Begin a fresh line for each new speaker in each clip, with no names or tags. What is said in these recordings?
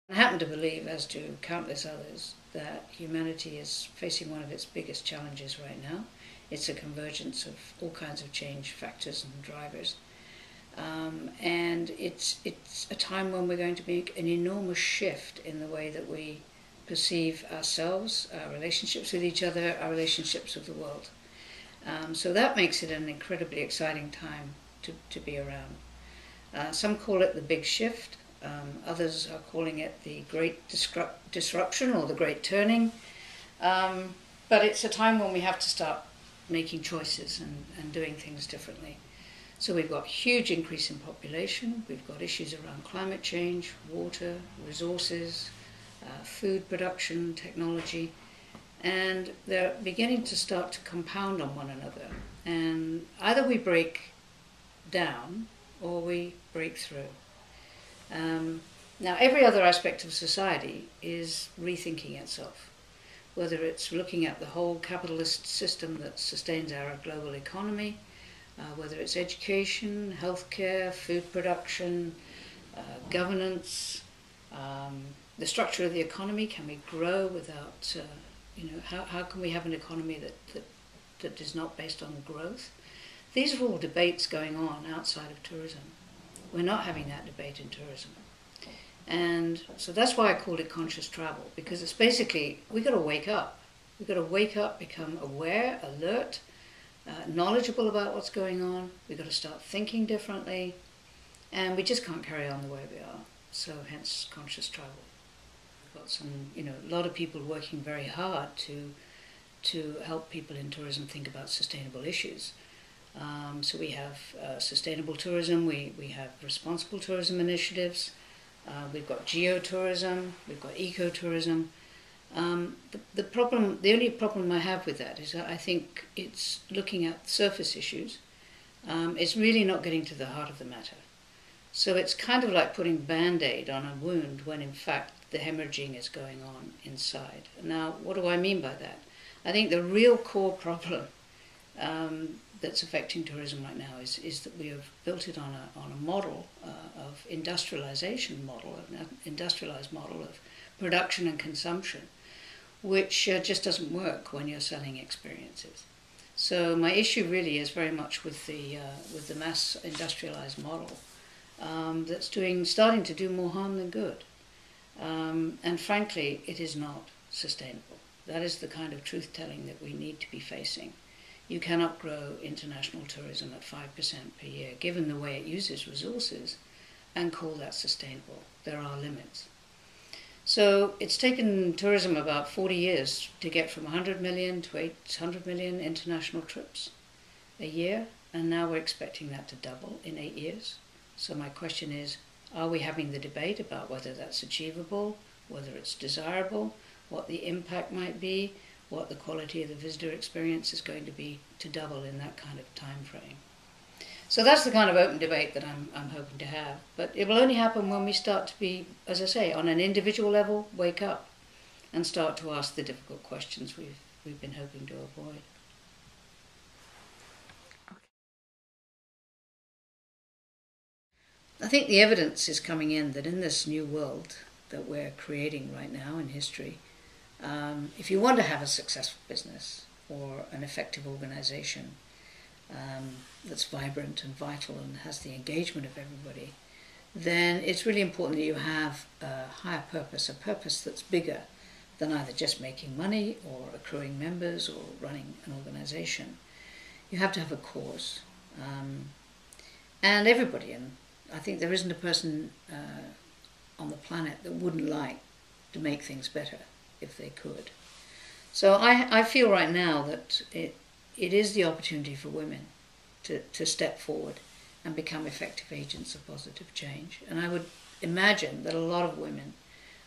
I happen to believe, as do countless others, that humanity is facing one of its biggest challenges right now. It's a convergence of all kinds of change factors and drivers. And it's a time when we're going to make an enormous shift in the way that we perceive ourselves, our relationships with each other, our relationships with the world. So that makes it an incredibly exciting time to be around. Some call it the big shift. Others are calling it the great disruption or the great turning. But it's a time when we have to start making choices and doing things differently. So we've got a huge increase in population. We've got issues around climate change, water, resources, food production, technology. And they're beginning to start to compound on one another. And either we break down or we break through. Now, every other aspect of society is rethinking itself, whether it's looking at the whole capitalist system that sustains our global economy, whether it's education, healthcare, food production, governance, the structure of the economy. Can we grow without, how can we have an economy that is not based on growth? These are all debates going on outside of tourism. We're not having that debate in tourism. And so that's why I called it conscious travel, because it's basically, we've got to wake up. We've got to wake up, become aware, alert, knowledgeable about what's going on. We've got to start thinking differently, and we just can't carry on the way we are. So hence conscious travel. We've got a lot of people working very hard to help people in tourism think about sustainable issues. So we have sustainable tourism, we have responsible tourism initiatives, we've got geotourism, we've got ecotourism. The only problem I have with that is that I think it's looking at surface issues. It's really not getting to the heart of the matter. So it's kind of like putting Band-Aid on a wound when in fact the hemorrhaging is going on inside. Now, what do I mean by that? I think the real core problem that's affecting tourism right now is that we have built it on a model of industrialized model of production and consumption, which just doesn't work when you're selling experiences. So my issue really is very much with the mass industrialized model that's starting to do more harm than good, and frankly, it is not sustainable. That is the kind of truth-telling that we need to be facing. You cannot grow international tourism at 5% per year, given the way it uses resources, and call that sustainable. There are limits. So it's taken tourism about 40 years to get from 100 million to 800 million international trips a year, and now we're expecting that to double in 8 years. So my question is, are we having the debate about whether that's achievable, whether it's desirable, what the impact might be, what the quality of the visitor experience is going to be to double in that kind of time frame? So that's the kind of open debate that I'm hoping to have. But it will only happen when we start to be, as I say, on an individual level, wake up and start to ask the difficult questions we've been hoping to avoid. I think the evidence is coming in that in this new world that we're creating right now in history, if you want to have a successful business or an effective organization that's vibrant and vital and has the engagement of everybody, then it's really important that you have a higher purpose, a purpose that's bigger than either just making money or accruing members or running an organization. You have to have a cause. And everybody, and I think there isn't a person on the planet that wouldn't like to make things better if they could. So I feel right now that it is the opportunity for women to step forward and become effective agents of positive change. And I would imagine that a lot of women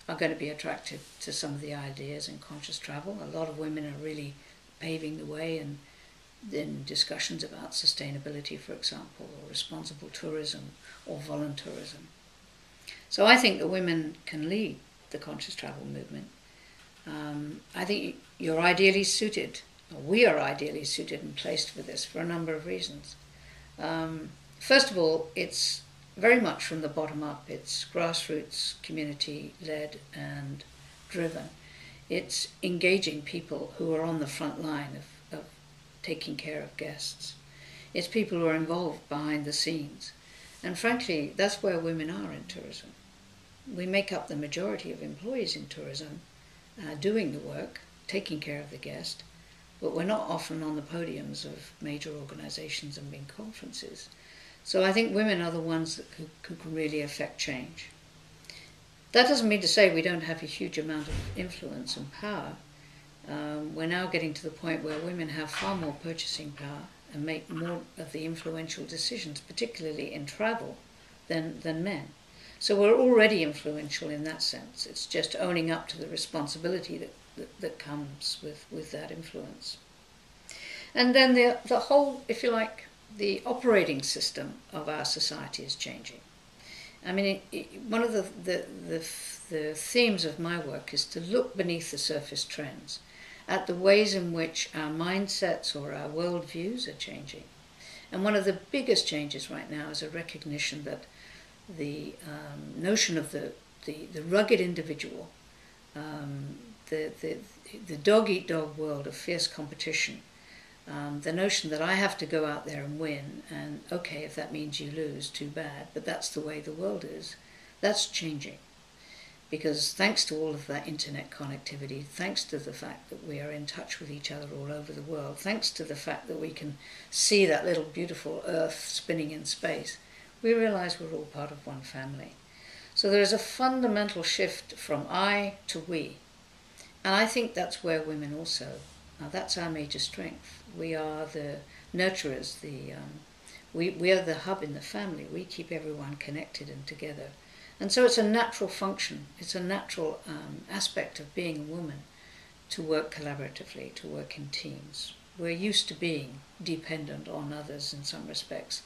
are going to be attracted to some of the ideas in conscious travel. A lot of women are really paving the way and in discussions about sustainability, for example, or responsible tourism or voluntourism. So I think that women can lead the conscious travel movement. I think you're ideally suited, or we are ideally suited and placed for this for a number of reasons. First of all, it's very much from the bottom up. It's grassroots, community-led and driven. It's engaging people who are on the front line of taking care of guests. It's people who are involved behind the scenes. And frankly, that's where women are in tourism. We make up the majority of employees in tourism, doing the work, taking care of the guest, but we're not often on the podiums of major organizations and big conferences. So I think women are the ones that who can really affect change. That doesn't mean to say we don't have a huge amount of influence and power. We're now getting to the point where women have far more purchasing power and make more of the influential decisions, particularly in travel, than men. So we're already influential in that sense. It's just owning up to the responsibility that comes with that influence. And then the whole, if you like, the operating system of our society is changing. I mean, one of the themes of my work is to look beneath the surface trends at the ways in which our mindsets or our worldviews are changing. And one of the biggest changes right now is a recognition that the notion of the rugged individual, the dog-eat-dog world of fierce competition, the notion that I have to go out there and win, and okay, if that means you lose, too bad, but that's the way the world is, that's changing. Because thanks to all of that internet connectivity, thanks to the fact that we are in touch with each other all over the world, thanks to the fact that we can see that little beautiful Earth spinning in space, we realize we're all part of one family. So there is a fundamental shift from I to we. And I think that's where women also, that's our major strength. We are the nurturers, we are the hub in the family. We keep everyone connected and together. And so it's a natural function, it's a natural aspect of being a woman to work collaboratively, to work in teams. We're used to being dependent on others in some respects.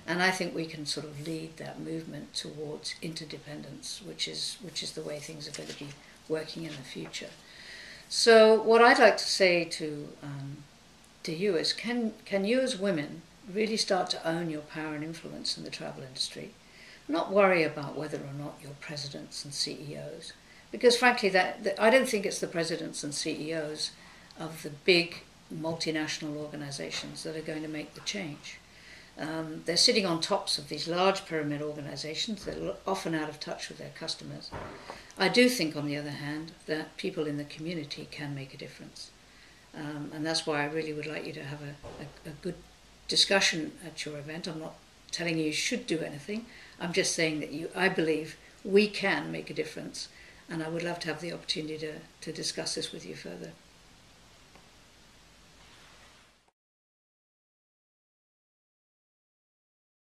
And I think we can sort of lead that movement towards interdependence, which is the way things are going to be working in the future. So what I'd like to say to you is, can you as women really start to own your power and influence in the travel industry? Not worry about whether or not you're presidents and CEOs, because frankly, I don't think it's the presidents and CEOs of the big multinational organizations that are going to make the change. They're sitting on tops of these large pyramid organizations that are often out of touch with their customers. I do think, on the other hand, that people in the community can make a difference. And that's why I really would like you to have a good discussion at your event. I'm not telling you should do anything. I'm just saying that I believe we can make a difference. And I would love to have the opportunity to discuss this with you further.